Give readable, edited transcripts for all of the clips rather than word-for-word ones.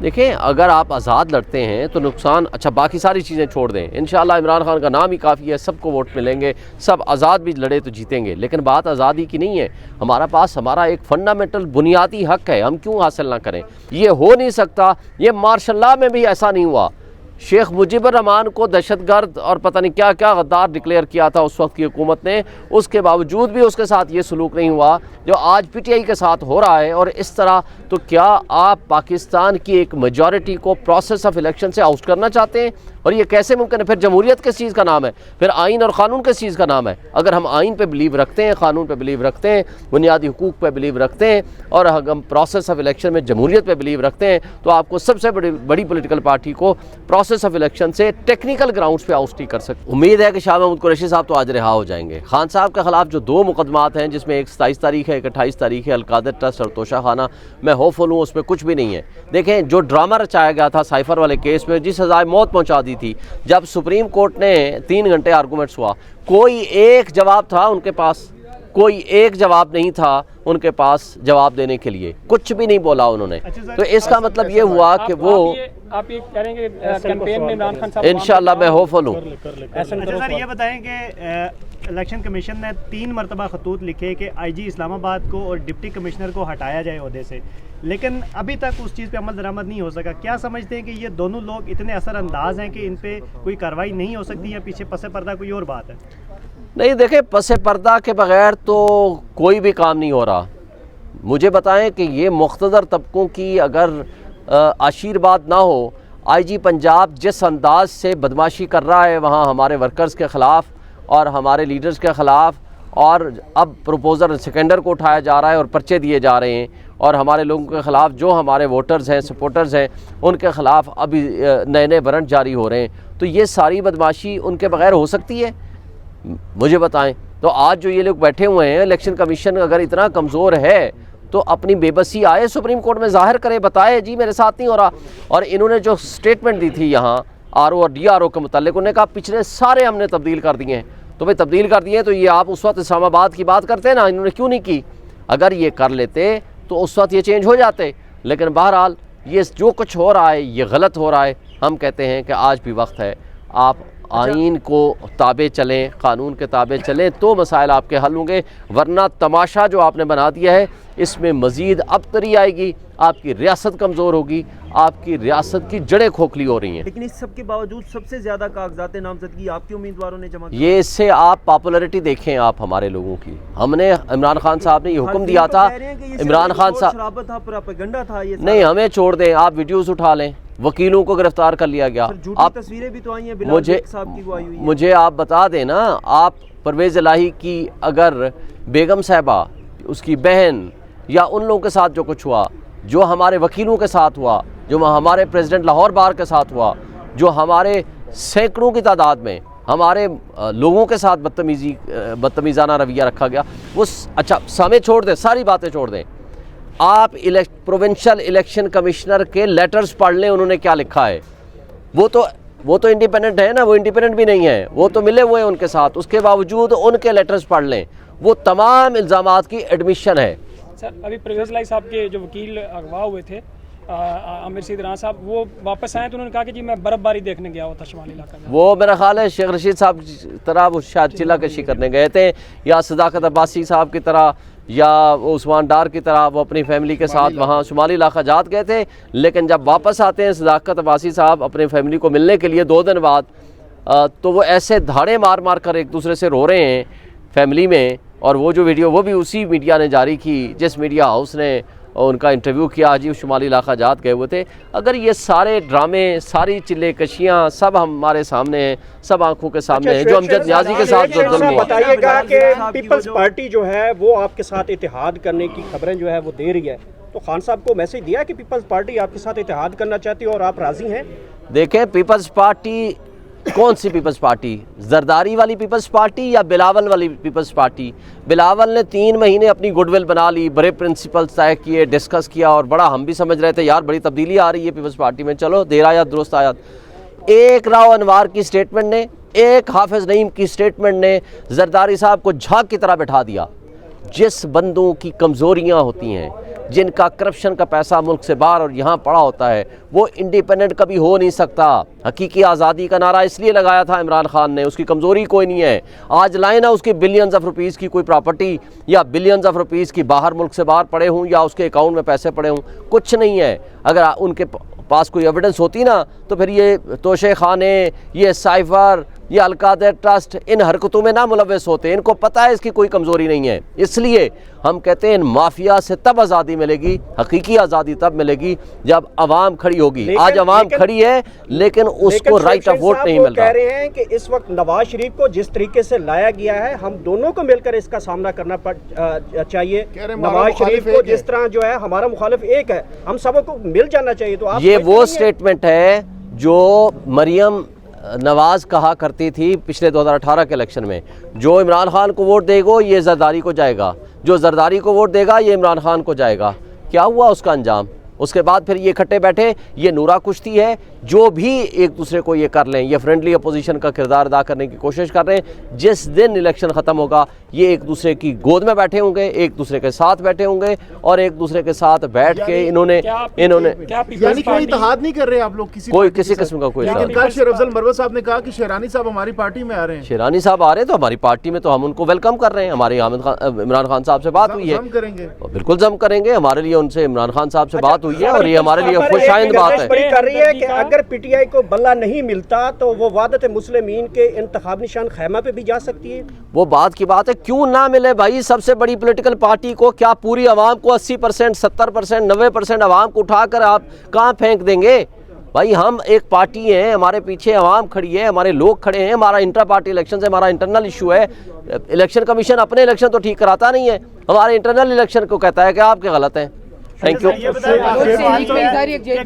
دیکھیں اگر آپ آزاد لڑتے ہیں تو نقصان، اچھا باقی ساری چیزیں چھوڑ دیں، انشاءاللہ عمران خان کا نام ہی کافی ہے، سب کو ووٹ ملیں گے، سب آزاد بھی لڑے تو جیتیں گے، لیکن بات آزادی کی نہیں ہے۔ ہمارا ایک فنڈامنٹل بنیادی حق ہے، ہم کیوں حاصل نہ کریں؟ یہ ہو نہیں سکتا، یہ مارشل لاء میں بھی ایسا نہیں ہوا۔ شیخ مجیب الرحمان کو دہشت گرد اور پتہ نہیں کیا کیا غدار ڈکلیئر کیا تھا اس وقت کی حکومت نے، اس کے باوجود بھی اس کے ساتھ یہ سلوک نہیں ہوا جو آج پی ٹی آئی کے ساتھ ہو رہا ہے۔ اور اس طرح تو کیا آپ پاکستان کی ایک میجورٹی کو پروسیس آف الیکشن سے آؤٹ کرنا چاہتے ہیں؟ اور یہ کیسے ممکن ہے؟ پھر جمہوریت کس چیز کا نام ہے؟ پھر آئین اور قانون کس چیز کا نام ہے؟ اگر ہم آئین پہ بلیو رکھتے ہیں، قانون پہ بلیو رکھتے ہیں، بنیادی حقوق پہ بلیو رکھتے ہیں، اور ہم پروسیس آف الیکشن میں جمہوریت پہ بلیو رکھتے ہیں، تو آپ کو سب سے بڑی پولیٹیکل پارٹی کو پروسیس آف الیکشن سے ٹیکنیکل گراؤنڈز پہ آؤٹ نہیں کر سکتے۔ امید ہے کہ شاہ محمود قریشی صاحب تو آج رہا ہو جائیں گے۔ خان صاحب کے خلاف جو 2 مقدمات ہیں، جس میں ایک 27 تاریخ ہے، ایک 28 تاریخ ہے، القادر ٹرسٹ اور توشہ خانہ، میں ہوپ فل ہوں اس میں کچھ بھی نہیں ہے۔ دیکھیں جو ڈرامہ رچایا گیا تھا سائفر والے کیس میں، جس سزائے موت پہنچا دی تھی، جب سپریم کورٹ نے 3 گھنٹے آرگومنٹس ہوا، کوئی ایک جواب تھا ان کے پاس؟ کوئی ایک جواب نہیں تھا ان کے پاس جواب دینے کے لیے، کچھ بھی نہیں بولا انہوں نے۔ تو اس کا مطلب یہ ہوا کہ وہ آپ یہ کہہ رہے ہیں کہ کیمپین میں عمران خان صاحب انشاءاللہ میں ہوپ فل ہوں۔ اچھا سر یہ بتائیں کہ الیکشن کمیشن نے 3 مرتبہ خطوط لکھے کہ آئی جی اسلام آباد کو اور ڈپٹی کمشنر کو ہٹایا جائے عہدے سے، لیکن ابھی تک اس چیز پہ عمل درآمد نہیں ہو سکا۔ کیا سمجھتے ہیں کہ یہ دونوں لوگ اتنے اثر انداز ہیں کہ ان پہ کوئی کارروائی نہیں ہو سکتی، یا پیچھے پس پردہ کوئی اور بات ہے؟ نہیں دیکھیں، پس پردہ کے بغیر تو کوئی بھی کام نہیں ہو رہا۔ مجھے بتائیں کہ یہ مقتدر طبقوں کی اگر آشیرواد نہ ہو، آئی جی پنجاب جس انداز سے بدماشی کر رہا ہے وہاں ہمارے ورکرز کے خلاف اور ہمارے لیڈرز کے خلاف، اور اب پروپوزر سکنڈر کو اٹھایا جا رہا ہے اور پرچے دیے جا رہے ہیں، اور ہمارے لوگوں کے خلاف جو ہمارے ووٹرز ہیں، سپورٹرز ہیں، ان کے خلاف ابھی نئے وارنٹ جاری ہو رہے ہیں، تو یہ ساری بدماشی ان کے بغیر ہو سکتی ہے؟ مجھے بتائیں۔ تو آج جو یہ لوگ بیٹھے ہوئے ہیں، الیکشن کمیشن اگر اتنا کمزور ہے تو اپنی بے بسی آئے سپریم کورٹ میں ظاہر کرے، بتائے جی میرے ساتھ نہیں ہو رہا۔ اور انہوں نے جو سٹیٹمنٹ دی تھی یہاں آر او اور ڈی آر او کے متعلق، انہوں نے کہا پچھلے سارے ہم نے تبدیل کر دیے ہیں۔ تو بھائی تبدیل کر دیے تو یہ آپ اس وقت اسلام آباد کی بات کرتے ہیں نا، انہوں نے کیوں نہیں کی؟ اگر یہ کر لیتے تو اس وقت یہ چینج ہو جاتے، لیکن بہرحال یہ جو کچھ ہو رہا ہے یہ غلط ہو رہا ہے۔ ہم کہتے ہیں کہ آج بھی وقت ہے، آپ آئین کو تابع چلیں، قانون کے تابع چلیں تو مسائل آپ کے حل ہوں گے، ورنہ تماشا جو آپ نے بنا دیا ہے اس میں مزید ابتری آئے گی، آپ کی ریاست کمزور ہوگی، آپ کی ریاست کی جڑیں کھوکھلی ہو رہی ہیں۔ لیکن اس سب کے باوجود سب سے زیادہ کاغذات نامزدگی آپ کے امیدواروں نے جمع کی۔ یہ اس سے آپ پاپولیرٹی دیکھیں آپ ہمارے لوگوں کی۔ ہم نے عمران خان صاحب نے یہ حکم دیا تھا، عمران خان صاحب نہیں، ہمیں چھوڑ دیں، آپ ویڈیوز اٹھا لیں، وکیلوں کو گرفتار کر لیا گیا۔ آپ تصویریں بھی تو آئی ہیں بلال بھٹ صاحب کی وہ آئی ہوئی ہیں۔ مجھے آپ بتا دیں نا، آپ پرویز الہی کی اگر بیگم صاحبہ، اس کی بہن، یا ان لوگوں کے ساتھ جو کچھ ہوا، جو ہمارے وکیلوں کے ساتھ ہوا، جو ہمارے پریزیڈنٹ لاہور بار کے ساتھ ہوا، جو ہمارے سینکڑوں کی تعداد میں ہمارے لوگوں کے ساتھ بدتمیزانہ رویہ رکھا گیا، وہ اچھا سامنے چھوڑ دیں، ساری باتیں چھوڑ دیں، آپ پروونشل الیکشن کمشنر کے لیٹرز پڑھ لیں، انہوں نے کیا لکھا ہے۔ وہ تو انڈیپینڈنٹ ہے نا، وہ انڈیپینڈنٹ بھی نہیں ہے، وہ تو ملے ہوئے ہیں ان کے ساتھ، اس کے باوجود ان کے لیٹرز پڑھ لیں، وہ تمام الزامات کی ایڈمیشن ہے۔ سر ابھی پرویز الہی صاحب کے جو وکیل اغوا ہوئے تھے عامر سعید رانا صاحب، وہ واپس آئے تو انہوں نے کہا کہ جی میں برف باری دیکھنے گیا ہوا تھا شمالی علاقہ میں۔ وہ میرا خیال ہے شیخ رشید صاحب کی طرح وہ شاید چلہ کشی کرنے گئے تھے، یا صداقت عباسی صاحب کی طرح، یا عثمان ڈار کی طرح وہ اپنی فیملی کے ساتھ وہاں شمالی علاقہ جات گئے تھے، لیکن جب واپس آتے ہیں صداقت عباسی صاحب اپنے فیملی کو ملنے کے لیے 2 دن بعد، تو وہ ایسے دھاڑے مار مار کر ایک دوسرے سے رو رہے ہیں فیملی میں۔ اور وہ جو ویڈیو وہ بھی اسی میڈیا نے جاری کی جس میڈیا ہاؤس نے ان کا انٹرویو کیا، جی شمالی علاقہ جات گئے ہوئے تھے۔ اگر یہ سارے ڈرامے، ساری چلے کشیاں سب ہمارے سامنے ہیں، سب آنکھوں کے سامنے ہیں، جو امجد نیازی کے ساتھ جو ظلم ہوا۔ بتائیے گا کہ پیپلز پارٹی جو ہے وہ آپ کے ساتھ اتحاد کرنے کی خبریں جو ہے وہ دے رہی ہے، تو خان صاحب کو میسج دیا کہ پیپلز پارٹی آپ کے ساتھ اتحاد کرنا چاہتی ہے اور آپ راضی ہیں؟ دیکھیں پیپلز پارٹی کون سی پیپلز پارٹی؟ زرداری والی پیپلز پارٹی یا بلاول والی پیپلز پارٹی؟ بلاول نے 3 مہینے اپنی گڈ ول بنا لی، بڑے پرنسپلز طے کیے، ڈسکس کیا، اور بڑا ہم بھی سمجھ رہے تھے یار بڑی تبدیلی آ رہی ہے پیپلز پارٹی میں، چلو دیر آیت درست آیت۔ ایک راؤ انوار کی سٹیٹمنٹ نے، ایک حافظ نعیم کی سٹیٹمنٹ نے زرداری صاحب کو جھاگ کی طرح بٹھا دیا۔ جس بندوں کی کمزوریاں ہوتی ہیں، جن کا کرپشن کا پیسہ ملک سے باہر اور یہاں پڑا ہوتا ہے، وہ انڈیپینڈنٹ کبھی ہو نہیں سکتا۔ حقیقی آزادی کا نعرہ اس لیے لگایا تھا عمران خان نے، اس کی کمزوری کوئی نہیں ہے۔ آج لائیں نا اس کی بلینز آف روپیز کی کوئی پراپرٹی یا بلینز آف روپیز کی باہر ملک سے باہر پڑے ہوں یا اس کے اکاؤنٹ میں پیسے پڑے ہوں، کچھ نہیں ہے۔ اگر ان کے پاس کوئی ایویڈنس ہوتی نا تو پھر یہ توشے خانے، یہ سائفر، یہ القادر ٹرسٹ ان حرکتوں میں نہ ملوث ہوتے۔ ان کو پتہ ہے اس کی کوئی کمزوری نہیں ہے، اس لیے ہم کہتے ہیں ان مافیا سے تب آزادی ملے گی، حقیقی آزادی تب ملے گی جب عوام کھڑی ہوگی۔ آج عوام کھڑی ہے لیکن اس کو رائٹ آف ووٹ نہیں مل رہا۔ کہہ رہے ہیں کہ اس وقت نواز شریف کو جس طریقے سے لایا گیا ہے، ہم دونوں کو مل کر اس کا سامنا کرنا چاہیے۔ نواز شریف کو جس طرح جو ہے ہمارا مخالف ایک ہے، ہم سب کو مل جانا چاہیے۔ تو یہ وہ سٹیٹمنٹ ہے جو مریم نواز کہا کرتی تھی پچھلے 2018 کے الیکشن میں، جو عمران خان کو ووٹ دے گا یہ زرداری کو جائے گا، جو زرداری کو ووٹ دے گا یہ عمران خان کو جائے گا۔ کیا ہوا اس کا انجام؟ اس کے بعد پھر یہ اکٹھے بیٹھے، یہ نورا کشتی ہے، جو بھی ایک دوسرے کو یہ کر لیں، یہ فرینڈلی اپوزیشن کا کردار ادا کرنے کی کوشش کر رہے ہیں۔ جس دن الیکشن ختم ہوگا یہ ایک دوسرے کی گود میں بیٹھے ہوں گے، ایک دوسرے کے ساتھ بیٹھے ہوں گے اور ایک دوسرے کے ساتھ بیٹھ کے انہوں نے یعنی کوئی اتحاد نہیں کر رہے آپ لوگ کسی قسم کا کوئی لیکن کل شیر افضل مروت صاحب نے کہا کہ شیرانی صاحب ہماری پارٹی میں آ رہے ہیں۔ شیرانی صاحب آ رہے ہیں تو ہماری پارٹی میں تو ہم ان کو ویلکم کر رہے ہیں۔ ہماری عمران خان صاحب سے بات ہوئی ہے، کریں گے بالکل ضم کریں گے۔ ہمارے لیے ان سے عمران خان صاحب سے بات ہوئی ہے اور یہ ہمارے لیے خوش آئند بات ہے۔ کر رہی ہے کہ اگر پی ٹی آئی کو بلہ نہیں ملتا تو وہ وحدت مسلمین کے انتخاب نشان خیمہ پہ بھی جا سکتی ہے۔ وہ بات کی بات ہے، کیوں نہ ملے بھائی؟ سب سے بڑی پولیٹیکل پارٹی کو کیا پوری عوام کو 80%، 70%، 90% عوام کو اٹھا کر آپ کہاں پھینک دیں گے؟ بھائی ہم ایک پارٹی ہیں، ہمارے پیچھے عوام کھڑی ہے، ہمارے لوگ کھڑے ہیں، ہمارا انٹرا پارٹی الیکشن سے ہمارا انٹرنل ایشو ہے۔ الیکشن کمیشن اپنے الیکشن تو ٹھیک کراتا نہیں ہے، ہمارے انٹرنل الیکشن کو کہتا ہے کہ آپ کے غلط ہیں۔ Thank you.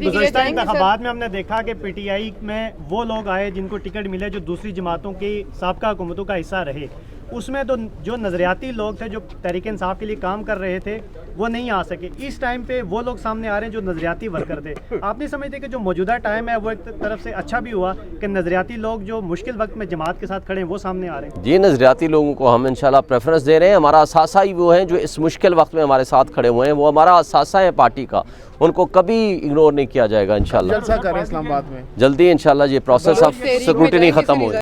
گزشتہ انتخابات میں ہم نے دیکھا کہ پی ٹی آئی میں وہ لوگ آئے جن کو ٹکٹ ملے جو دوسری جماعتوں کی سابقہ حکومتوں کا حصہ رہے، اس میں تو جو نظریاتی لوگ تھے جو تحریک انصاف کے لیے کام کر رہے تھے وہ نہیں آ سکے۔ اس ٹائم پہ وہ لوگ سامنے آ رہے ہیں جو نظریاتی ورکر تھے۔ آپ نہیں سمجھتے کہ جو موجودہ ٹائم ہے وہ ایک طرف سے اچھا بھی ہوا کہ نظریاتی لوگ جو مشکل وقت میں جماعت کے ساتھ کھڑے ہیں وہ سامنے آ رہے ہیں؟ جی، نظریاتی لوگوں کو ہم انشاءاللہ پریفرنس دے رہے ہیں۔ ہمارا اثاثہ ہی وہ ہیں جو اس مشکل وقت میں ہمارے ساتھ کھڑے ہوئے ہیں، وہ ہمارا اثاثہ ہے پارٹی کا، ان کو کبھی اگنور نہیں کیا جائے گا انشاءاللہ۔ جلسہ کریں اسلام آباد میں جلدی انشاءاللہ یہ پروسیس آف سکروٹنی ختم ہو جائے۔